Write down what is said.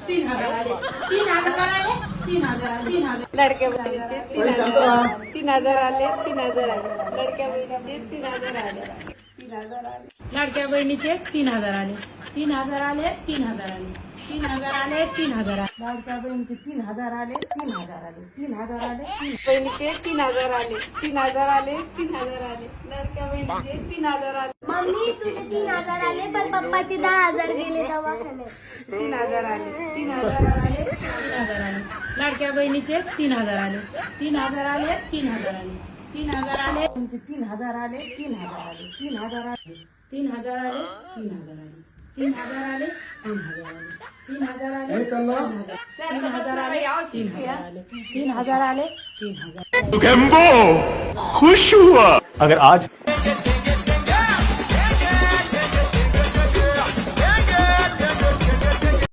3,000 आले 3,000 आले 3,000 3,000 लाडक्या बहिणीचे 3,000 आले 3,000 आले लाडक्या बहिणीचे 3,000 आले 3,000 आले लाडक्या बहिणीचे 3,000 आले 3,000 आले 3,000 आले 3,000 आले 3,000 लाडक्या बहिणीचे 3,000 आले 3,000 आले 3,000 आले बहिणीचे 3,000 आले 3,000 आले 3,000 आले लाडक्या बहिणीचे 3,000 आले मम्मी तुझे 3,000 आले पण पप्पाचे 10,000 गेले दवाखान्यात 3,000 आले 3,000 आले 3,000 आले लाडक्या बहिणीचे 3,000 आले 3,000 आले 3,000 आले 3,000 आले 3,000 आले 3,000 आले 3,000 आले 3,000 आले 3,000 आले 3,000 आले 3,000 आले 3,000 आले 3,000 आले 3,000 आले 3,000 गैम्बो खुश हुआ अगर आज